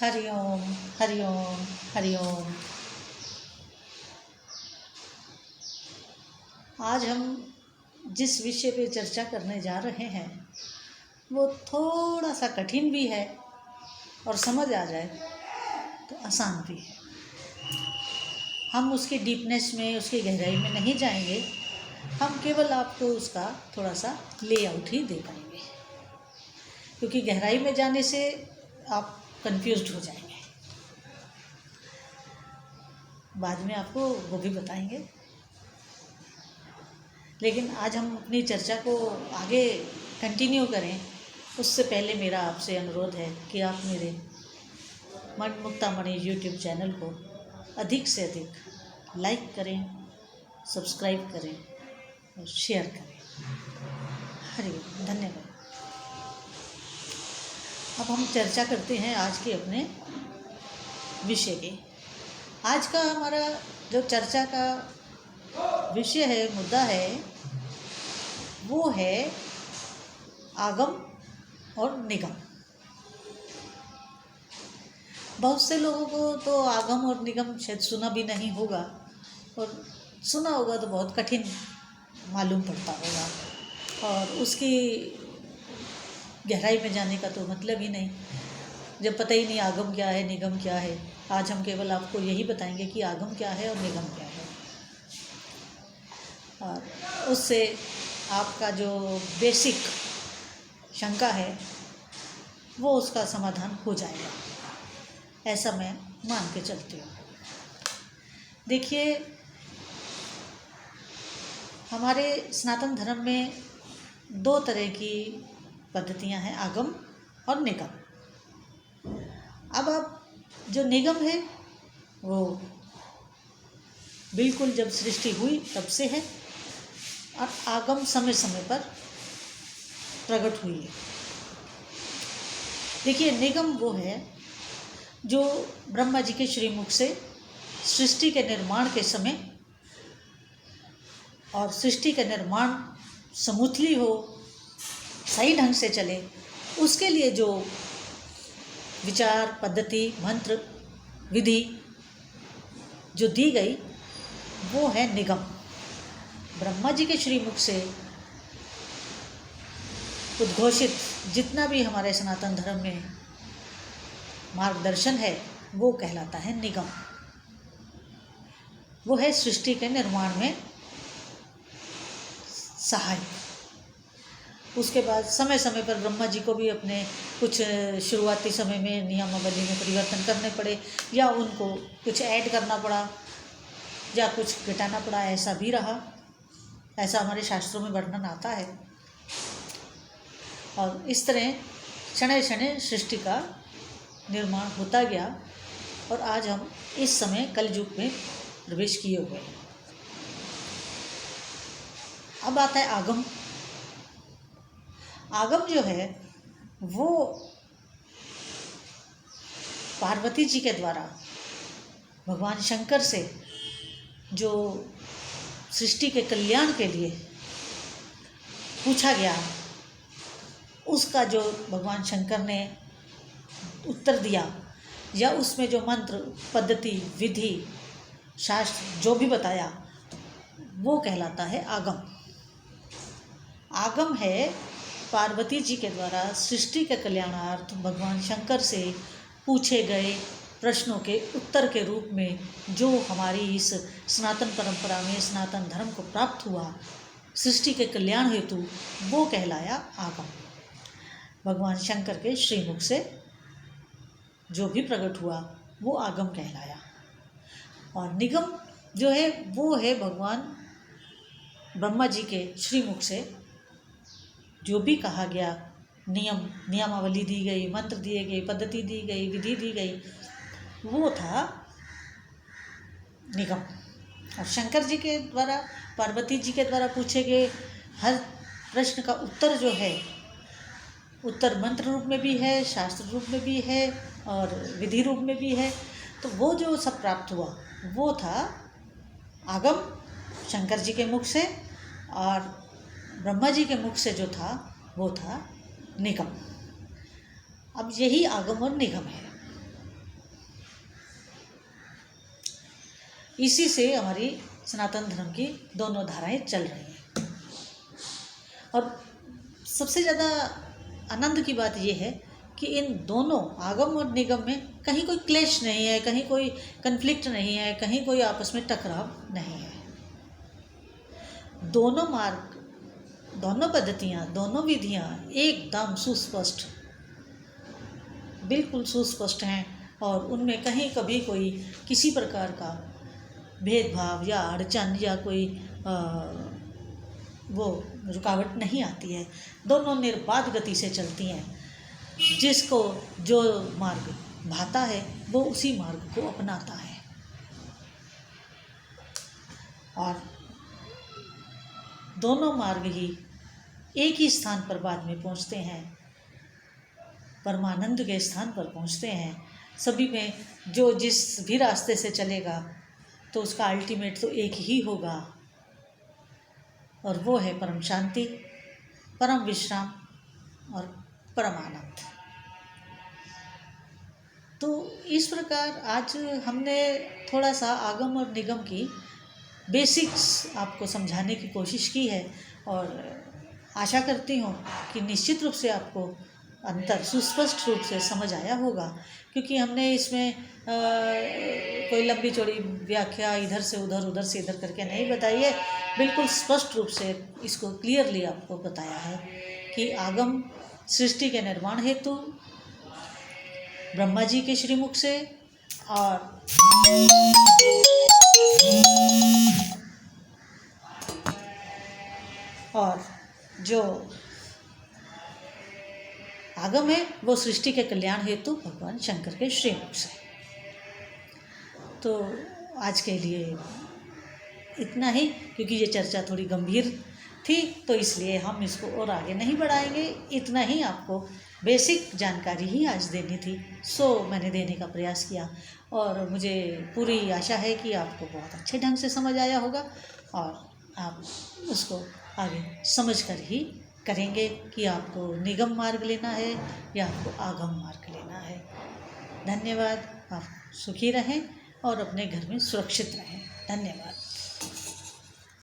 हरि ओम हरि ओम हरि ओम। आज हम जिस विषय पे चर्चा करने जा रहे हैं वो थोड़ा सा कठिन भी है और समझ आ जाए तो आसान भी है। हम उसकी डीपनेस में, उसकी गहराई में नहीं जाएंगे, हम केवल आपको उसका थोड़ा सा लेआउट ही दे पाएंगे, क्योंकि गहराई में जाने से आप कंफ्यूज्ड हो जाएंगे। बाद में आपको वो भी बताएंगे, लेकिन आज हम अपनी चर्चा को आगे कंटिन्यू करें उससे पहले मेरा आपसे अनुरोध है कि आप मेरे मन मुक्तामणि यूट्यूब चैनल को अधिक से अधिक लाइक करें, सब्सक्राइब करें और शेयर करें। हरिओम, धन्यवाद। अब हम चर्चा करते हैं आज के अपने विषय की। आज का हमारा जो चर्चा का विषय है, मुद्दा है, वो है आगम और निगम। बहुत से लोगों को तो आगम और निगम शायद सुना भी नहीं होगा, और सुना होगा तो बहुत कठिन मालूम पड़ता होगा, और उसकी गहराई में जाने का तो मतलब ही नहीं, जब पता ही नहीं आगम क्या है, निगम क्या है। आज हम केवल आपको यही बताएंगे कि आगम क्या है और निगम क्या है, और उससे आपका जो बेसिक शंका है वो उसका समाधान हो जाएगा, ऐसा मैं मान के चलती हूँ। देखिए, हमारे सनातन धर्म में दो तरह की पद्धतियाँ हैं, आगम और निगम। अब जो निगम है वो बिल्कुल जब सृष्टि हुई तब से है, और आगम समय समय पर प्रकट हुई है। देखिए, निगम वो है जो ब्रह्मा जी के श्रीमुख से सृष्टि के निर्माण के समय, और सृष्टि का निर्माण स्मूथली हो, सही ढंग से चले, उसके लिए जो विचार, पद्धति, मंत्र, विधि जो दी गई वो है निगम। ब्रह्मा जी के श्रीमुख से उद्घोषित जितना भी हमारे सनातन धर्म में मार्गदर्शन है वो कहलाता है निगम। वो है सृष्टि के निर्माण में सहायक। उसके बाद समय समय पर ब्रह्मा जी को भी अपने कुछ शुरुआती समय में नियमावली में परिवर्तन करने पड़े, या उनको कुछ ऐड करना पड़ा, या कुछ घटाना पड़ा, ऐसा भी रहा। ऐसा हमारे शास्त्रों में वर्णन आता है, और इस तरह क्षण क्षण सृष्टि का निर्माण होता गया, और आज हम इस समय कलयुग में प्रवेश किए हुए हैं। अब आता है आगम। आगम जो है वो पार्वती जी के द्वारा भगवान शंकर से जो सृष्टि के कल्याण के लिए पूछा गया, उसका जो भगवान शंकर ने उत्तर दिया, या उसमें जो मंत्र, पद्धति, विधि, शास्त्र जो भी बताया वो कहलाता है आगम। आगम है पार्वती जी के द्वारा सृष्टि के कल्याणार्थ भगवान शंकर से पूछे गए प्रश्नों के उत्तर के रूप में जो हमारी इस सनातन परंपरा में, सनातन धर्म को प्राप्त हुआ सृष्टि के कल्याण हेतु, वो कहलाया आगम। भगवान शंकर के श्रीमुख से जो भी प्रकट हुआ वो आगम कहलाया। और निगम जो है वो है भगवान ब्रह्मा जी के श्रीमुख से जो भी कहा गया, नियमावली दी गई, मंत्र दिए गए, पद्धति दी गई, विधि दी गई, वो था निगम। और शंकर जी के द्वारा, पार्वती जी के द्वारा पूछे गए हर प्रश्न का उत्तर जो है, उत्तर मंत्र रूप में भी है, शास्त्र रूप में भी है, और विधि रूप में भी है। तो वो जो सब प्राप्त हुआ वो था आगम, शंकर जी के मुख से, और ब्रह्मा जी के मुख से जो था वो था निगम। अब यही आगम और निगम है। इसी से हमारी सनातन धर्म की दोनों धाराएं चल रही हैं। और सबसे ज़्यादा आनंद की बात यह है कि इन दोनों आगम और निगम में कहीं कोई क्लेश नहीं है, कहीं कोई कन्फ्लिक्ट नहीं है, कहीं कोई आपस में टकराव नहीं है। दोनों मार्ग, दोनों पद्धतियाँ, दोनों विधियाँ एकदम सुस्पष्ट, बिल्कुल सुस्पष्ट हैं और उनमें कहीं कभी कोई किसी प्रकार का भेदभाव या अड़चन या कोई वो रुकावट नहीं आती है। दोनों निर्बाध गति से चलती हैं। जिसको जो मार्ग भाता है वो उसी मार्ग को अपनाता है और दोनों मार्ग ही एक ही स्थान पर बाद में पहुंचते हैं, परमानंद के स्थान पर पहुंचते हैं। सभी में जो जिस भी रास्ते से चलेगा तो उसका अल्टीमेट तो एक ही होगा और वो है परम शांति, परम विश्राम और परम आनंद। तो इस प्रकार आज हमने थोड़ा सा आगम और निगम की बेसिक्स आपको समझाने की कोशिश की है और आशा करती हूँ कि निश्चित रूप से आपको अंतर सुस्पष्ट रूप से समझ आया होगा, क्योंकि हमने इसमें कोई लंबी चौड़ी व्याख्या इधर से उधर उधर से इधर करके नहीं बताई है। बिल्कुल स्पष्ट रूप से इसको क्लियरली आपको बताया है कि आगम सृष्टि के निर्माण हेतु ब्रह्मा जी के श्रीमुख से और जो आगम है वो सृष्टि के कल्याण हेतु भगवान शंकर के श्रीमुख से। तो आज के लिए इतना ही, क्योंकि ये चर्चा थोड़ी गंभीर थी तो इसलिए हम इसको और आगे नहीं बढ़ाएंगे। इतना ही आपको बेसिक जानकारी ही आज देनी थी, सो मैंने देने का प्रयास किया और मुझे पूरी आशा है कि आपको बहुत अच्छे ढंग से समझ आया होगा और आप उसको आगे समझ कर ही करेंगे कि आपको निगम मार्ग लेना है या आपको आगम मार्ग लेना है। धन्यवाद। आप सुखी रहें और अपने घर में सुरक्षित रहें। धन्यवाद।